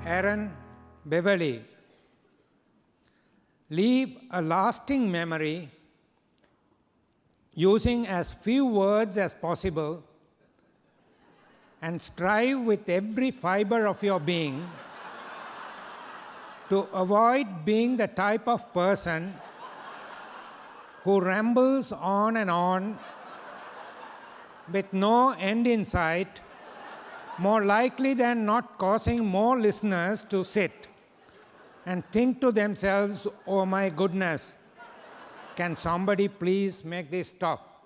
Aaron Beverly. Leave a lasting memory using as few words as possible and strive with every fiber of your being to avoid being the type of person who rambles on and on with no end in sight, more likely than not causing more listeners to sit and think to themselves, oh my goodness, can somebody please make this stop?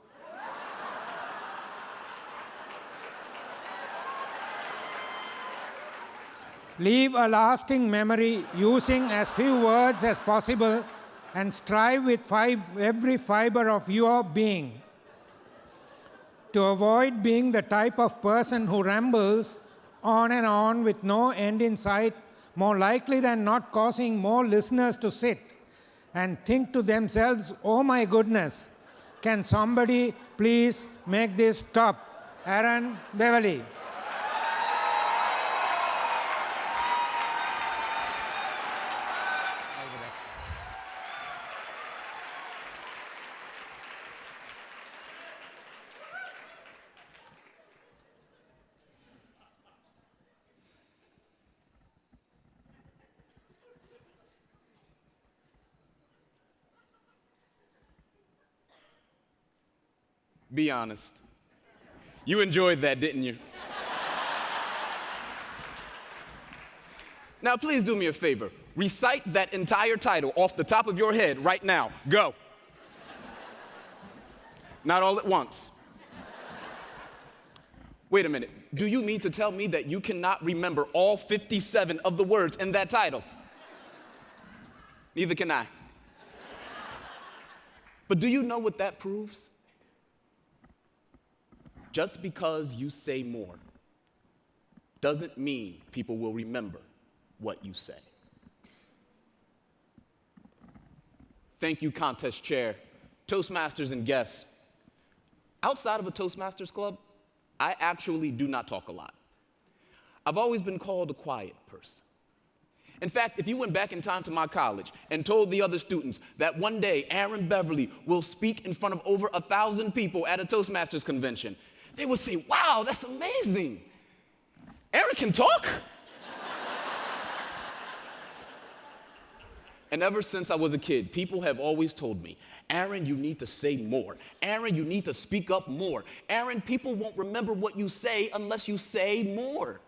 Leave a lasting memory using as few words as possible and strive with every fiber of your being to avoid being the type of person who rambles on and on with no end in sight, more likely than not causing more listeners to sit and think to themselves, oh my goodness, can somebody please make this stop? Aaron Beverly. Be honest. You enjoyed that, didn't you? Now, please do me a favor. Recite that entire title off the top of your head right now. Go. Not all at once. Wait a minute. Do you mean to tell me that you cannot remember all 57 of the words in that title? Neither can I. But do you know what that proves? Just because you say more doesn't mean people will remember what you say. Thank you, contest chair, Toastmasters and guests. Outside of a Toastmasters club, I actually do not talk a lot. I've always been called a quiet person. In fact, if you went back in time to my college and told the other students that one day Aaron Beverly will speak in front of over 1,000 people at a Toastmasters convention, they would say, wow, that's amazing. Aaron can talk? And ever since I was a kid, people have always told me, Aaron, you need to say more. Aaron, you need to speak up more. Aaron, people won't remember what you say unless you say more.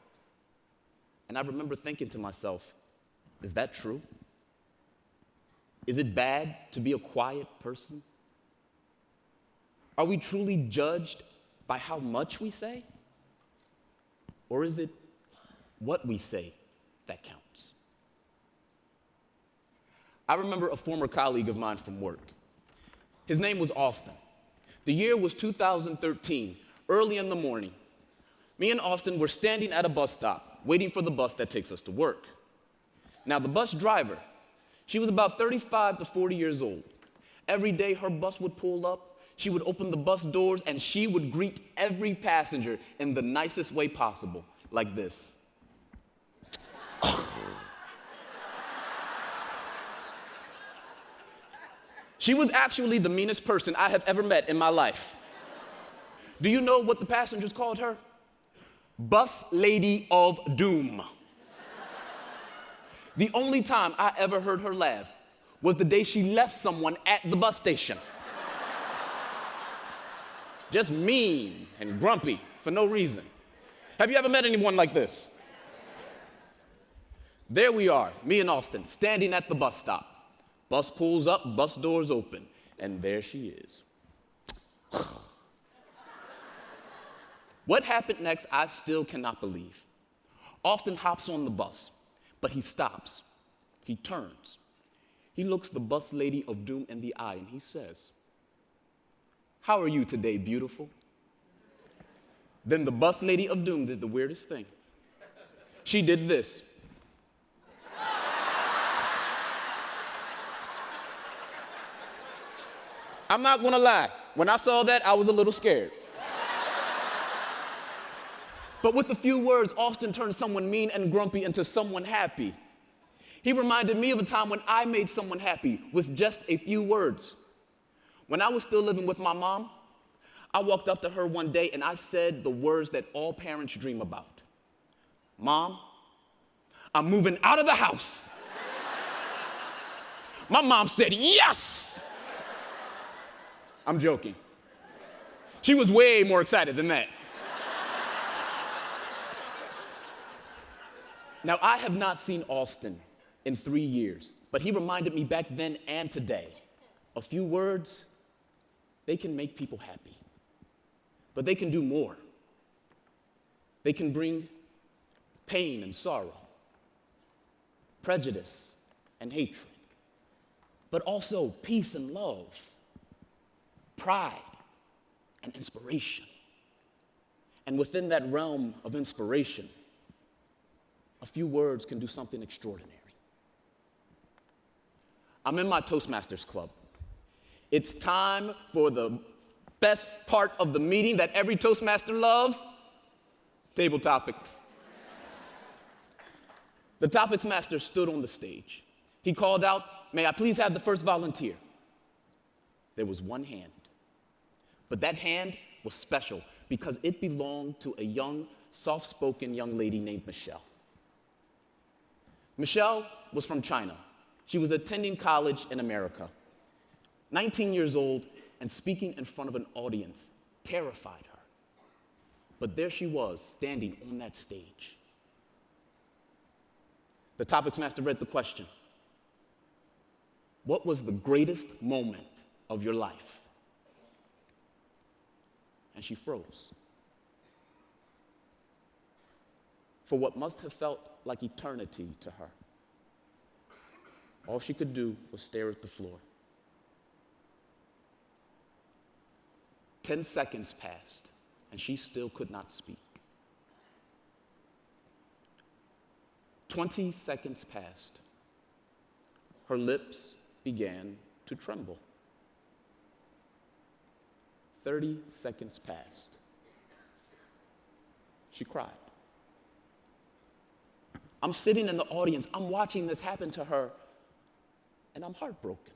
And I remember thinking to myself, is that true? Is it bad to be a quiet person? Are we truly judged by how much we say? Or is it what we say that counts? I remember a former colleague of mine from work. His name was Austin. The year was 2013, early in the morning. Me and Austin were standing at a bus stop, waiting for the bus that takes us to work. Now, the bus driver, she was about 35 to 40 years old. Every day her bus would pull up, she would open the bus doors, and she would greet every passenger in the nicest way possible, like this. She was actually the meanest person I have ever met in my life. Do you know what the passengers called her? Bus Lady of Doom. The only time I ever heard her laugh was the day she left someone at the bus station. Just mean and grumpy for no reason. Have you ever met anyone like this? There we are, me and Austin, standing at the bus stop. Bus pulls up, bus doors open, and there she is. What happened next, I still cannot believe. Austin hops on the bus, but he stops. He turns. He looks the bus lady of doom in the eye, and he says, "How are you today, beautiful?" Then the bus lady of doom did the weirdest thing. She did this. I'm not gonna lie, when I saw that, I was a little scared. But with a few words, Austin turned someone mean and grumpy into someone happy. He reminded me of a time when I made someone happy with just a few words. When I was still living with my mom, I walked up to her one day and I said the words that all parents dream about. Mom, I'm moving out of the house. My mom said, yes! I'm joking. She was way more excited than that. Now, I have not seen Austin in 3 years, but he reminded me back then and today, a few words, they can make people happy. But they can do more. They can bring pain and sorrow, prejudice and hatred, but also peace and love, pride and inspiration. And within that realm of inspiration, a few words can do something extraordinary. I'm in my Toastmasters club. It's time for the best part of the meeting that every Toastmaster loves, table topics. The topics master stood on the stage. He called out, "May I please have the first volunteer?" There was one hand, but that hand was special because it belonged to a young, soft-spoken young lady named Michelle. Michelle was from China. She was attending college in America. 19 years old and speaking in front of an audience terrified her. But there she was, standing on that stage. The topics master read the question. What was the greatest moment of your life? And she froze. For what must have felt like eternity to her, all she could do was stare at the floor. 10 seconds passed, and she still could not speak. 20 seconds passed. Her lips began to tremble. 30 seconds passed. She cried. I'm sitting in the audience, I'm watching this happen to her, and I'm heartbroken.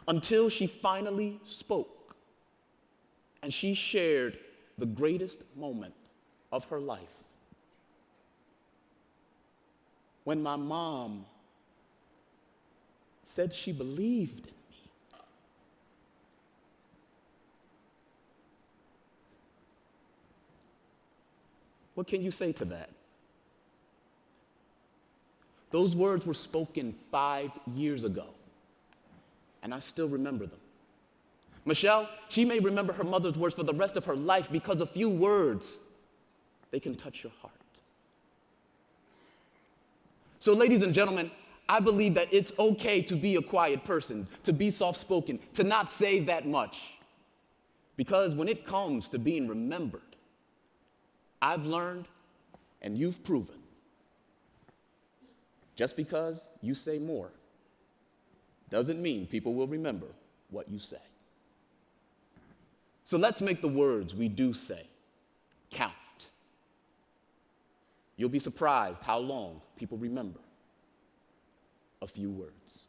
Until she finally spoke, and she shared the greatest moment of her life. When my mom said she believed in me. What can you say to that? Those words were spoken 5 years ago, and I still remember them. Michelle, she may remember her mother's words for the rest of her life because a few words, they can touch your heart. So, ladies and gentlemen, I believe that it's okay to be a quiet person, to be soft-spoken, to not say that much. Because when it comes to being remembered, I've learned, and you've proven, just because you say more doesn't mean people will remember what you say. So let's make the words we do say count. You'll be surprised how long people remember a few words.